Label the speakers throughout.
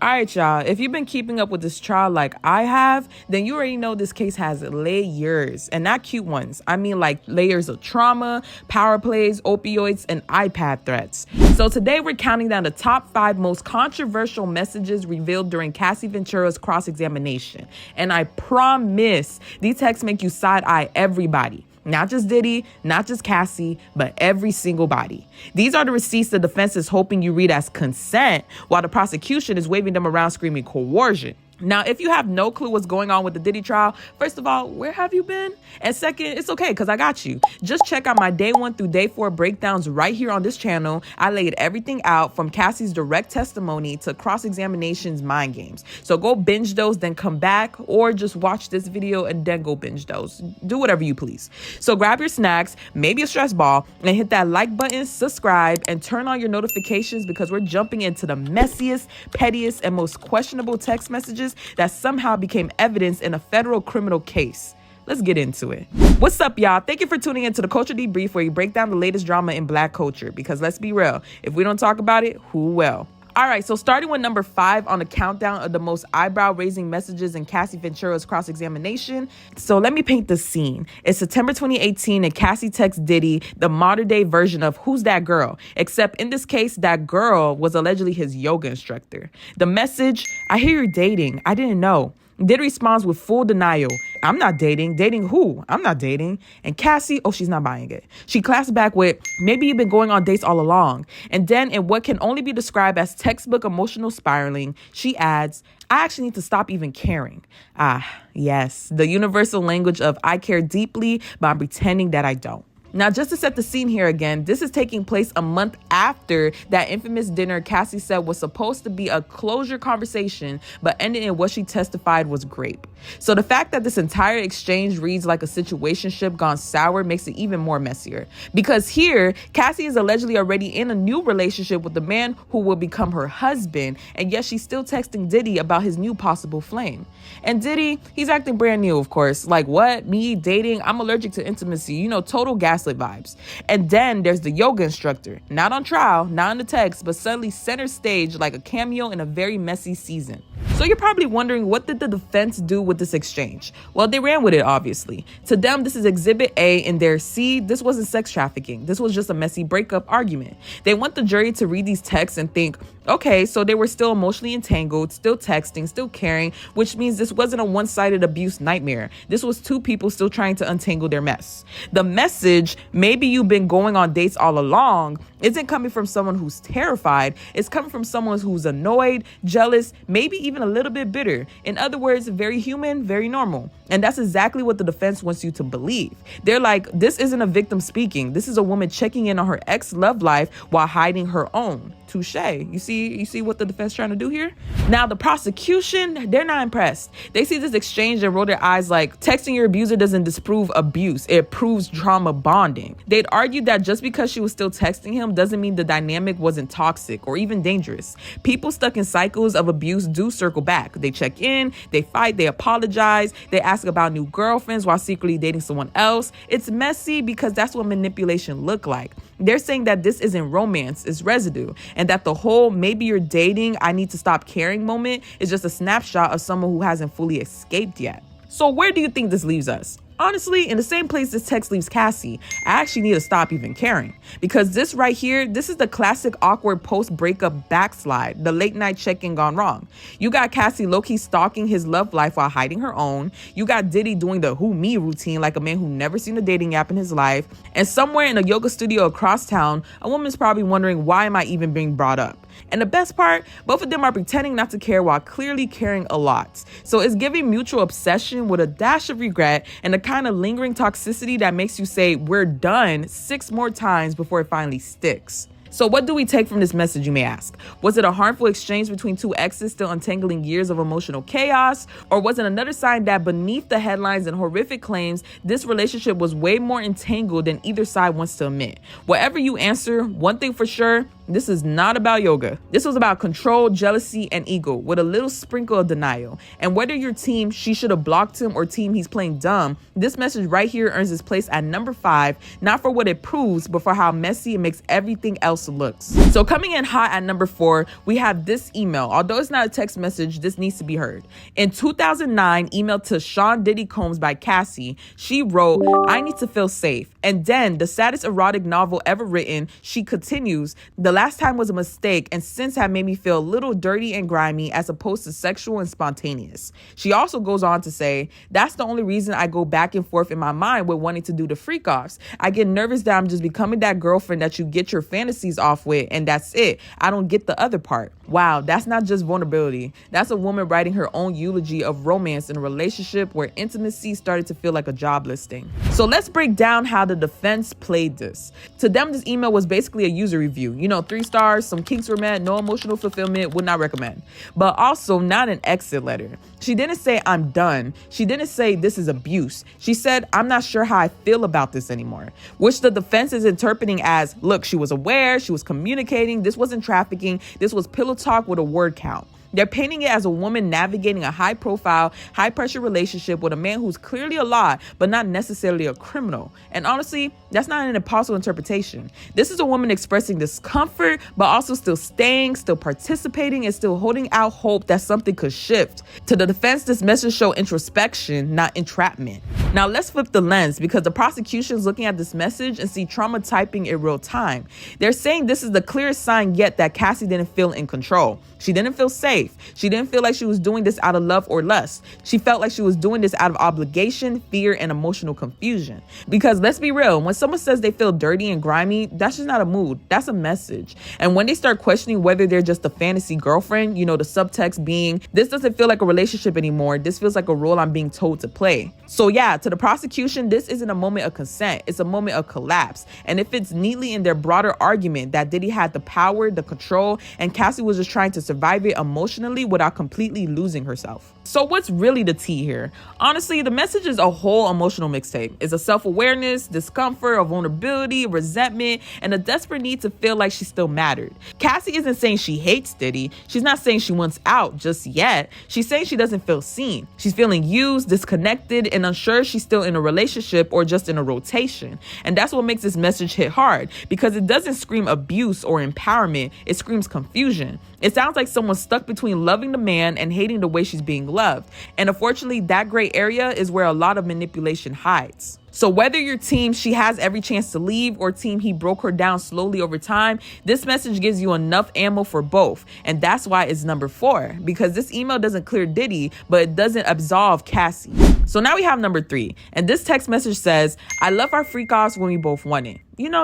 Speaker 1: All right, y'all. If you've been keeping up with this trial like I have, then you already know this case has layers, and not cute ones. I mean like layers of trauma, power plays, opioids, and iPad threats. So today we're counting down the top 5 most controversial messages revealed during Cassie Ventura's cross-examination. And I promise these texts make you side-eye everybody. Not just Diddy, not just Cassie, but every single body. These are the receipts the defense is hoping you read as consent, while the prosecution is waving them around screaming coercion. Now, if you have no clue what's going on with the Diddy trial, first of all, where have you been? And second, it's okay because I got you. Just check out my day 1 through day 4 breakdowns right here on this channel. I laid everything out from Cassie's direct testimony to cross-examination's mind games. So go binge those, then come back, or just watch this video and then go binge those. Do whatever you please. So grab your snacks, maybe a stress ball, and hit that like button, subscribe, and turn on your notifications because we're jumping into the messiest, pettiest, and most questionable text messages that somehow became evidence in a federal criminal case. Let's get into it. What's up, y'all? Thank you for tuning into the Culture Debrief, where you break down the latest drama in Black culture. Because let's be real, if we don't talk about it, who will? All right, so starting with number 5 on the countdown of the most eyebrow-raising messages in Cassie Ventura's cross-examination. So let me paint the scene. It's September 2018, and Cassie texts Diddy the modern-day version of "Who's that girl?" Except in this case, that girl was allegedly his yoga instructor. The message: "I hear you're dating. I didn't know." Diddy responds with full denial. "I'm not dating. Dating who? I'm not dating." And Cassie, she's not buying it. She claps back with, "Maybe you've been going on dates all along." And then in what can only be described as textbook emotional spiraling, she adds, "I actually need to stop even caring." Ah, yes, the universal language of "I care deeply, but I'm pretending that I don't." Now, just to set the scene here again, this is taking place a month after that infamous dinner Cassie said was supposed to be a closure conversation, but ended in what she testified was grape. So the fact that this entire exchange reads like a situationship gone sour makes it even more messier. Because here, Cassie is allegedly already in a new relationship with the man who will become her husband, and yet she's still texting Diddy about his new possible flame. And Diddy, he's acting brand new, of course. Like, what? Me dating? I'm allergic to intimacy. Total gaslit vibes. And then there's the yoga instructor, not on trial, not in the text, but suddenly center stage like a cameo in a very messy season. So you're probably wondering, what did the defense do with this exchange? Well, they ran with it, obviously. To them, this is Exhibit A in their "see, this wasn't sex trafficking. This was just a messy breakup" argument. They want the jury to read these texts and think, okay, so they were still emotionally entangled, still texting, still caring, which means this wasn't a one-sided abuse nightmare. This was 2 people still trying to untangle their mess. The message, "maybe you've been going on dates all along," isn't coming from someone who's terrified. It's coming from someone who's annoyed, jealous, maybe even a little bit bitter. In other words, very human, very normal. And that's exactly what the defense wants you to believe. They're like, this isn't a victim speaking. This is a woman checking in on her ex love life while hiding her own. Touche. You see what the defense trying to do here? Now, the prosecution, they're not impressed. They see this exchange and roll their eyes like, texting your abuser doesn't disprove abuse. It proves trauma bonding. They'd argued that just because she was still texting him doesn't mean the dynamic wasn't toxic or even dangerous. People stuck in cycles of abuse do circle back. They check in, they fight, they apologize, they ask about new girlfriends while secretly dating someone else. It's messy because that's what manipulation look like. They're saying that this isn't romance, it's residue, and that the whole "maybe you're dating, I need to stop caring" moment is just a snapshot of someone who hasn't fully escaped yet. So where do you think this leaves us? Honestly, in the same place this text leaves Cassie. I actually need to stop even caring. Because this right here, this is the classic awkward post-breakup backslide, the late night check-in gone wrong. You got Cassie low-key stalking his love life while hiding her own. You got Diddy doing the "who me" routine like a man who never seen a dating app in his life. And somewhere in a yoga studio across town, a woman's probably wondering, why am I even being brought up? And the best part, both of them are pretending not to care while clearly caring a lot. So it's giving mutual obsession with a dash of regret and the kind of lingering toxicity that makes you say "we're done" 6 more times before it finally sticks. So what do we take from this message, you may ask? Was it a harmful exchange between 2 exes still untangling years of emotional chaos? Or was it another sign that beneath the headlines and horrific claims, this relationship was way more entangled than either side wants to admit? Whatever you answer, one thing for sure, This is not about yoga. This was about control, jealousy, and ego with a little sprinkle of denial. And whether your team, she should have blocked him, or team, he's playing dumb, this message right here earns its place at number 5, not for what it proves, but for how messy it makes everything else looks. So coming in hot at number 4, we have this email. Although it's not a text message, this needs to be heard. In 2009, email to Sean Diddy Combs by Cassie, she wrote, "I need to feel safe." And then the saddest erotic novel ever written, she continues, "The last time was a mistake and since have made me feel a little dirty and grimy as opposed to sexual and spontaneous." She also goes on to say, "That's the only reason I go back and forth in my mind with wanting to do the freak-offs. I get nervous that I'm just becoming that girlfriend that you get your fantasies off with, and that's it. I don't get the other part." Wow, that's not just vulnerability. That's a woman writing her own eulogy of romance in a relationship where intimacy started to feel like a job listing. So let's break down how the defense played this. To them, this email was basically a user review. 3 stars, some kinks were met, no emotional fulfillment, would not recommend. But also not an exit letter. She didn't say, "I'm done." She didn't say, "This is abuse." She said, "I'm not sure how I feel about this anymore," which the defense is interpreting as, look, she was aware, she was communicating, this wasn't trafficking, this was pillow talk with a word count. They're painting it as a woman navigating a high-profile, high-pressure relationship with a man who's clearly a lot, but not necessarily a criminal. And honestly, that's not an impossible interpretation. This is a woman expressing discomfort, but also still staying, still participating, and still holding out hope that something could shift. To the defense, this message shows introspection, not entrapment. Now let's flip the lens, because the prosecution's looking at this message and see trauma typing in real time. They're saying this is the clearest sign yet that Cassie didn't feel in control. She didn't feel safe. She didn't feel like she was doing this out of love or lust. She felt like she was doing this out of obligation, fear, and emotional confusion. Because let's be real, when someone says they feel dirty and grimy, that's just not a mood. That's a message. And when they start questioning whether they're just a fantasy girlfriend, the subtext being, this doesn't feel like a relationship anymore. This feels like a role I'm being told to play. So yeah, to the prosecution, this isn't a moment of consent. It's a moment of collapse. And it fits neatly in their broader argument that Diddy had the power, the control, and Cassie was just trying to survive it emotionally without completely losing herself. So what's really the tea here? Honestly, the message is a whole emotional mixtape. It's a self-awareness, discomfort, a vulnerability, resentment, and a desperate need to feel like she still mattered. Cassie isn't saying she hates Diddy. She's not saying she wants out just yet. She's saying she doesn't feel seen. She's feeling used, disconnected, and unsure she's still in a relationship or just in a rotation. And that's what makes this message hit hard, because it doesn't scream abuse or empowerment. It screams confusion. It sounds like someone stuck between loving the man and hating the way she's being loved. And unfortunately, that gray area is where a lot of manipulation hides. So whether your team, she has every chance to leave, or team, he broke her down slowly over time, this message gives you enough ammo for both. And that's why it's number 4, because this email doesn't clear Diddy, but it doesn't absolve Cassie. So now we have number 3. And this text message says, "I love our freak-offs when we both want it."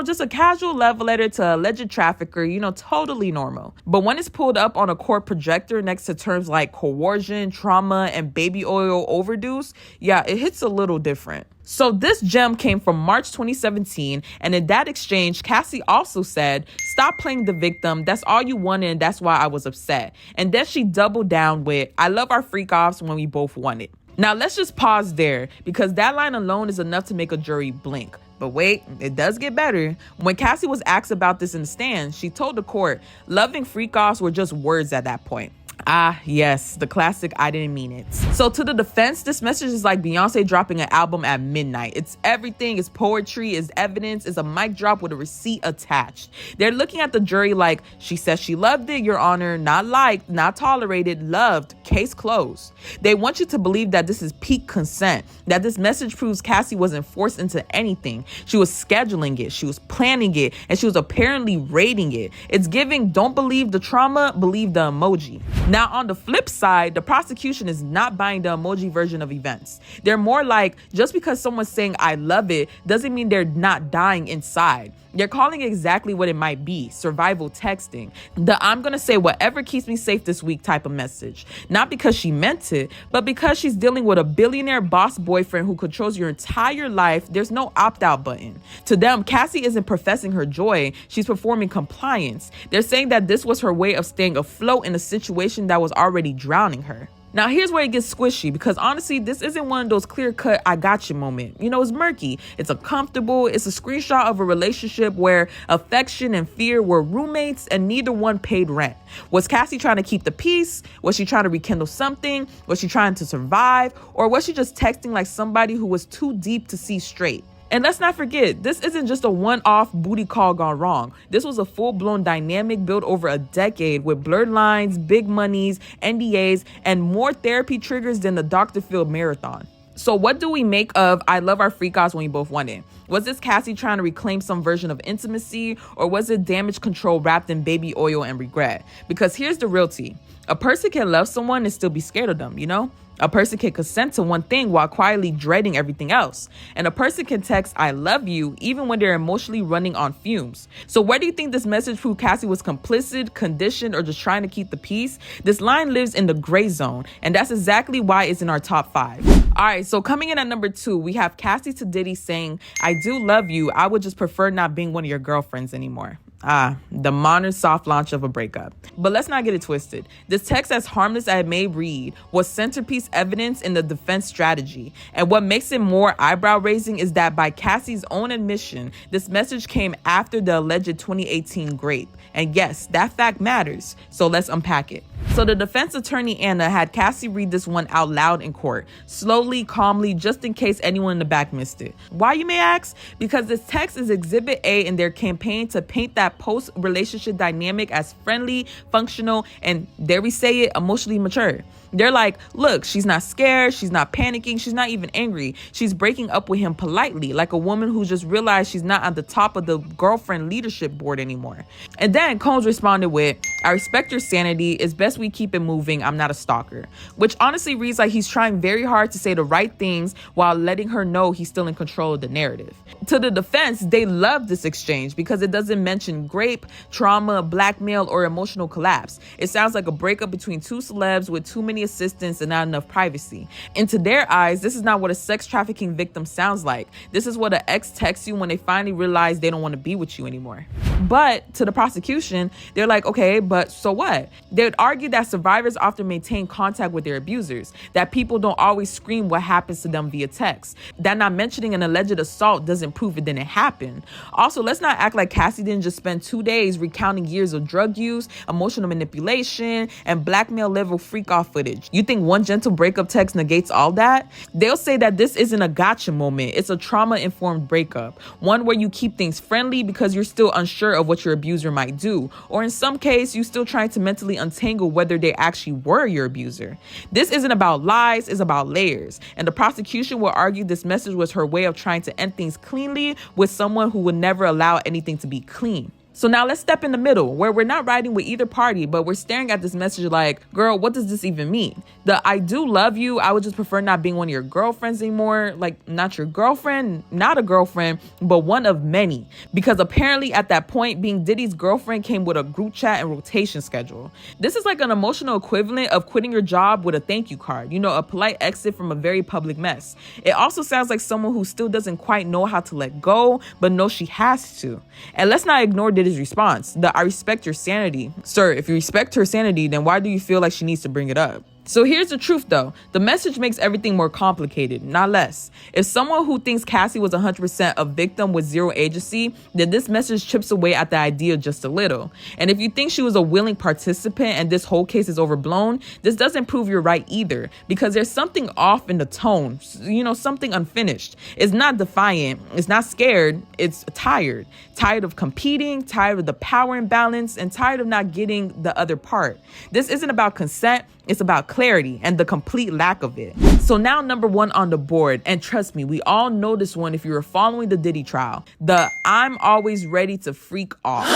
Speaker 1: Just a casual love letter to alleged trafficker, totally normal. But when it's pulled up on a court projector next to terms like coercion, trauma, and baby oil overdose, yeah, it hits a little different. So this gem came from March 2017, and in that exchange, Cassie also said, "Stop playing the victim. That's all you wanted, and that's why I was upset." And then she doubled down with, "I love our freak-offs when we both want it." Now let's just pause there, because that line alone is enough to make a jury blink. But wait, it does get better. When Cassie was asked about this in the stand, she told the court, loving freak-offs were just words at that point. Ah, yes, the classic "I didn't mean it." So to the defense, this message is like Beyonce dropping an album at midnight. It's everything. It's poetry, it's evidence, it's a mic drop with a receipt attached. They're looking at the jury like, she says she loved it, Your Honor, not liked, not tolerated, loved, case closed. They want you to believe that this is peak consent, that this message proves Cassie wasn't forced into anything. She was scheduling it, she was planning it, and she was apparently rating it. It's giving, don't believe the trauma, believe the emoji. Now, on the flip side, the prosecution is not buying the emoji version of events. They're more like, just because someone's saying "I love it" doesn't mean they're not dying inside. They're calling it exactly what it might be: survival texting. The "I'm gonna say whatever keeps me safe this week" type of message. Not because she meant it, but because she's dealing with a billionaire boss boyfriend who controls your entire life. There's no opt-out button. To them, Cassie isn't professing her joy, she's performing compliance. They're saying that this was her way of staying afloat in a situation that was already drowning her. Now, here's where it gets squishy, because honestly, this isn't one of those clear-cut I got you moment. You know, it's murky. It's uncomfortable. It's a screenshot of a relationship where affection and fear were roommates and neither one paid rent. Was Cassie trying to keep the peace? Was she trying to rekindle something? Was she trying to survive? Or was she just texting like somebody who was too deep to see straight? And let's not forget, this isn't just a one-off booty call gone wrong. This was a full-blown dynamic built over a decade with blurred lines, big monies, NDAs, and more therapy triggers than the Dr. Phil marathon. So what do we make of I love our freakoffs when we both want it? Was this Cassie trying to reclaim some version of intimacy, or was it damage control wrapped in baby oil and regret? Because here's the real tea. A person can love someone and still be scared of them, you know? A person can consent to one thing while quietly dreading everything else. And a person can text, I love you, even when they're emotionally running on fumes. So where do you think this message proved Cassie was complicit, conditioned, or just trying to keep the peace? This line lives in the gray zone, and that's exactly why it's in our top 5. All right, so coming in at number 2, we have Cassie to Diddy saying, I do love you. I would just prefer not being one of your girlfriends anymore. The modern soft launch of a breakup. But let's not get it twisted. This text, as harmless as it may read, was centerpiece evidence in the defense strategy. And what makes it more eyebrow raising is that by Cassie's own admission, this message came after the alleged 2018 grape. And yes, that fact matters. So let's unpack it. So the defense attorney, Anna, had Cassie read this one out loud in court, slowly, calmly, just in case anyone in the back missed it. Why, you may ask? Because this text is Exhibit A in their campaign to paint that post-relationship dynamic as friendly, functional, and, dare we say it, emotionally mature. They're like, look, she's not scared, she's not panicking, she's not even angry. She's breaking up with him politely, like a woman who just realized she's not on the top of the girlfriend leadership board anymore. And then Combs responded with, I respect your sanity. It's best we keep it moving. I'm not a stalker. Which honestly reads like he's trying very hard to say the right things while letting her know he's still in control of the narrative. To the defense, they love this exchange because it doesn't mention grape, trauma, blackmail, or emotional collapse. It sounds like a breakup between two celebs with too many assistants and not enough privacy. And to their eyes, this is not what a sex trafficking victim sounds like. This is what an ex texts you when they finally realize they don't want to be with you anymore. But to the prosecution, they're like, okay, but so what? They would argue that survivors often maintain contact with their abusers, that people don't always scream what happens to them via text, that not mentioning an alleged assault doesn't prove it didn't happen. Also, let's not act like Cassie didn't just spend 2 days recounting years of drug use, emotional manipulation, and blackmail level freak-off footage. You think one gentle breakup text negates all that? They'll say that this isn't a gotcha moment. It's a trauma-informed breakup, one where you keep things friendly because you're still unsure of what your abuser might do, or in some case, you still trying to mentally untangle whether they actually were your abuser. This isn't about lies, it's about layers. And the prosecution will argue this message was her way of trying to end things cleanly with someone who would never allow anything to be clean. So now let's step in the middle, where we're not riding with either party, but we're staring at this message like, girl, what does this even mean? The I do love you, I would just prefer not being one of your girlfriends anymore. Like, not your girlfriend, not a girlfriend, but one of many. Because apparently at that point, being Diddy's girlfriend came with a group chat and rotation schedule. This is like an emotional equivalent of quitting your job with a thank you card, you know, a polite exit from a very public mess. It also sounds like someone who still doesn't quite know how to let go, but knows she has to. And let's not ignore Diddy's response, the I respect your sanity. Sir, if you respect her sanity, then why do you feel like she needs to bring it up? So here's the truth though. The message makes everything more complicated, not less. If someone who thinks Cassie was 100% a victim with zero agency, then this message chips away at the idea just a little. And if you think she was a willing participant and this whole case is overblown, this doesn't prove you're right either, because there's something off in the tone, you know, something unfinished. It's not defiant, it's not scared, it's tired. Tired of competing, tired of the power imbalance, and tired of not getting the other part. This isn't about consent, it's about clarity and the complete lack of it. So now number 1 on the board, and trust me, we all know this one if you were following the Diddy trial. The I'm always ready to freak off.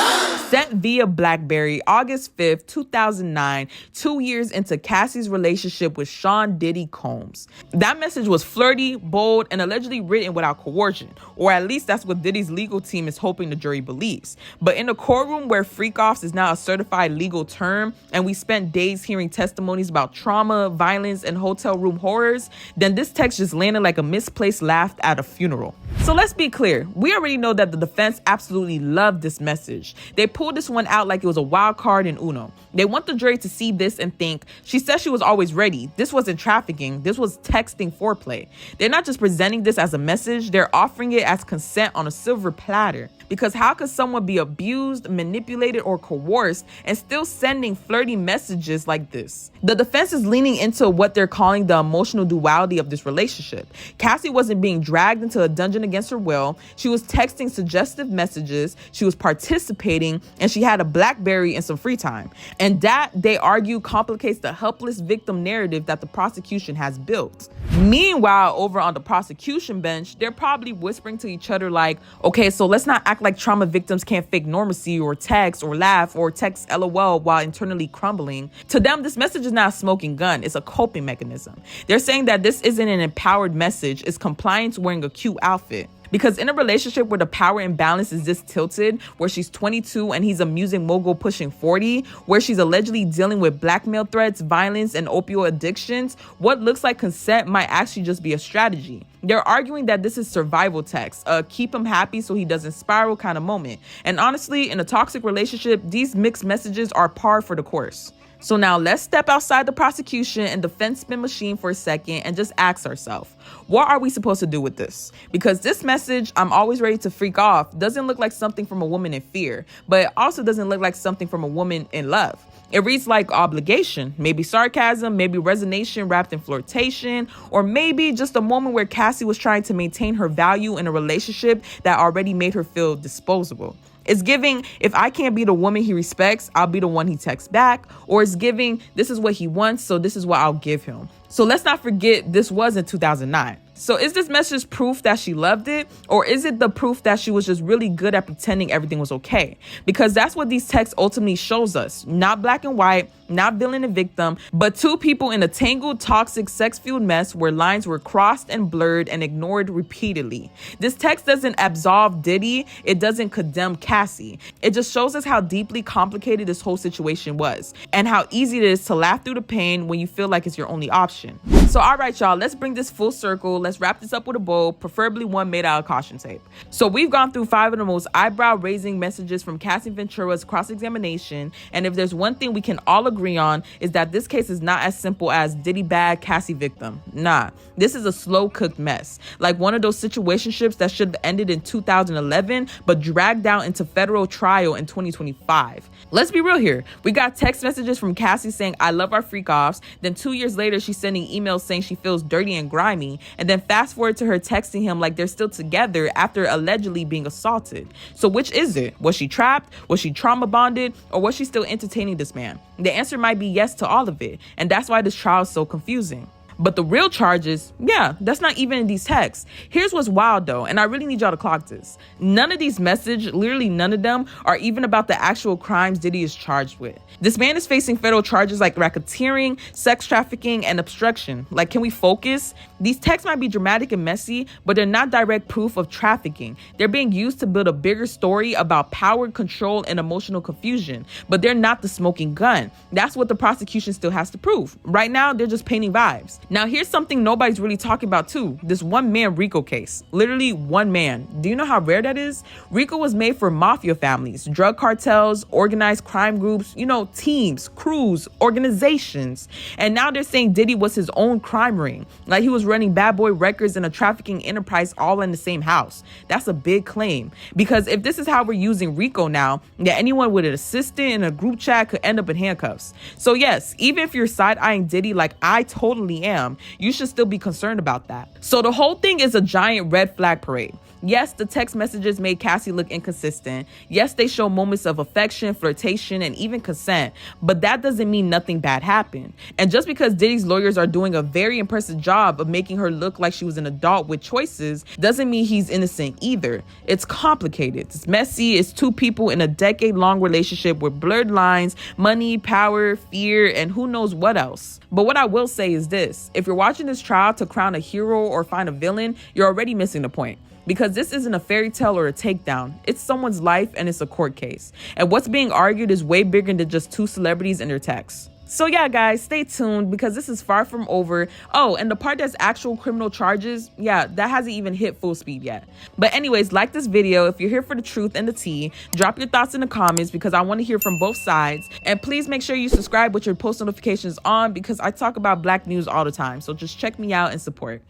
Speaker 1: Sent via BlackBerry August 5th, 2009, 2 years into Cassie's relationship with Sean Diddy Combs. That message was flirty, bold, and allegedly written without coercion, or at least that's what Diddy's legal team is hoping the jury believes. But in a courtroom where freak-offs is now a certified legal term, and we spent days hearing testimonies about trauma, violence, and hotel room horrors, was, then this text just landed like a misplaced laugh at a funeral. So let's be clear. We already know that the defense absolutely loved this message. They pulled this one out like it was a wild card in Uno. They want the jury to see this and think, she said she was always ready. This wasn't trafficking. This was texting foreplay. They're not just presenting this as a message. They're offering it as consent on a silver platter. Because how could someone be abused, manipulated, or coerced and still sending flirty messages like this? The defense is leaning into what they're calling the emotional duality of this relationship. Cassie wasn't being dragged into a dungeon against her will. She was texting suggestive messages, she was participating, and she had a BlackBerry and some free time. And that, they argue, complicates the helpless victim narrative that the prosecution has built. Meanwhile, over on the prosecution bench, they're probably whispering to each other like, okay, so let's not act like trauma victims can't fake normacy or text or laugh or text LOL while internally crumbling. To them, this message is not a smoking gun. It's a coping mechanism. They're saying that this isn't an empowered message. It's compliance wearing a cute outfit. Because in a relationship where the power imbalance is this tilted, where she's 22 and he's a music mogul pushing 40, where she's allegedly dealing with blackmail threats, violence, and opioid addictions, what looks like consent might actually just be a strategy. They're arguing that this is survival text, a keep him happy so he doesn't spiral kind of moment. And honestly, in a toxic relationship, these mixed messages are par for the course. So now let's step outside the prosecution and defense spin machine for a second and just ask ourselves, what are we supposed to do with this? Because this message, I'm always ready to freak off, doesn't look like something from a woman in fear, but it also doesn't look like something from a woman in love. It reads like obligation, maybe sarcasm, maybe resignation wrapped in flirtation, or maybe just a moment where Cassie was trying to maintain her value in a relationship that already made her feel disposable. It's giving, if I can't be the woman he respects, I'll be the one he texts back. Or it's giving, this is what he wants, so this is what I'll give him. So let's not forget, this was in 2009. So is this message proof that she loved it? Or is it the proof that she was just really good at pretending everything was okay? Because that's what these texts ultimately shows us. Not black and white, not villain and victim, but two people in a tangled, toxic, sex-fueled mess where lines were crossed and blurred and ignored repeatedly. This text doesn't absolve Diddy. It doesn't condemn Cassie. It just shows us how deeply complicated this whole situation was and how easy it is to laugh through the pain when you feel like it's your only option. So all right, y'all, let's bring this full circle. Let's wrap this up with a bow, preferably one made out of caution tape. So we've gone through 5 of the most eyebrow-raising messages from Cassie Ventura's cross-examination, and if there's one thing we can all agree on is that this case is not as simple as Diddy bad, Cassie victim. Nah, this is a slow-cooked mess, like one of those situationships that should have ended in 2011 but dragged out into federal trial in 2025. Let's be real here. We got text messages from Cassie saying, I love our freak-offs. Then 2 years later, she's sending emails saying she feels dirty and grimy. And then fast forward to her texting him like they're still together after allegedly being assaulted. So which is it? Was she trapped? Was she trauma bonded? Or was she still entertaining this man? The answer might be yes to all of it. And that's why this trial is so confusing. But the real charges, yeah, that's not even in these texts. Here's what's wild though, and I really need y'all to clock this. None of these messages, literally none of them, are even about the actual crimes Diddy is charged with. This man is facing federal charges like racketeering, sex trafficking, and obstruction. Like, can we focus? These texts might be dramatic and messy, but they're not direct proof of trafficking. They're being used to build a bigger story about power, control, and emotional confusion. But they're not the smoking gun. That's what the prosecution still has to prove. Right now, they're just painting vibes. Now, here's something nobody's really talking about too. This one man RICO case. Literally one man. Do you know how rare that is? RICO was made for mafia families, drug cartels, organized crime groups, teams, crews, organizations. And now they're saying Diddy was his own crime ring. Like he was running Bad Boy Records and a trafficking enterprise all in the same house. That's a big claim. Because if this is how we're using RICO now, that anyone with an assistant in a group chat could end up in handcuffs. So yes, even if you're side-eyeing Diddy like I totally am, you should still be concerned about that. So the whole thing is a giant red flag parade. Yes, the text messages made Cassie look inconsistent. Yes, they show moments of affection, flirtation, and even consent. But that doesn't mean nothing bad happened. And just because Diddy's lawyers are doing a very impressive job of making her look like she was an adult with choices doesn't mean he's innocent either. It's complicated. It's messy. It's two people in a decade-long relationship with blurred lines, money, power, fear, and who knows what else. But what I will say is this. If you're watching this trial to crown a hero or find a villain, you're already missing the point. Because this isn't a fairy tale or a takedown. It's someone's life and it's a court case. And what's being argued is way bigger than just two celebrities and their texts. So yeah, guys, stay tuned because this is far from over. Oh, and the part that's actual criminal charges, yeah, that hasn't even hit full speed yet. But anyways, like this video if you're here for the truth and the tea. Drop your thoughts in the comments because I want to hear from both sides. And please make sure you subscribe with your post notifications on because I talk about black news all the time. So just check me out and support.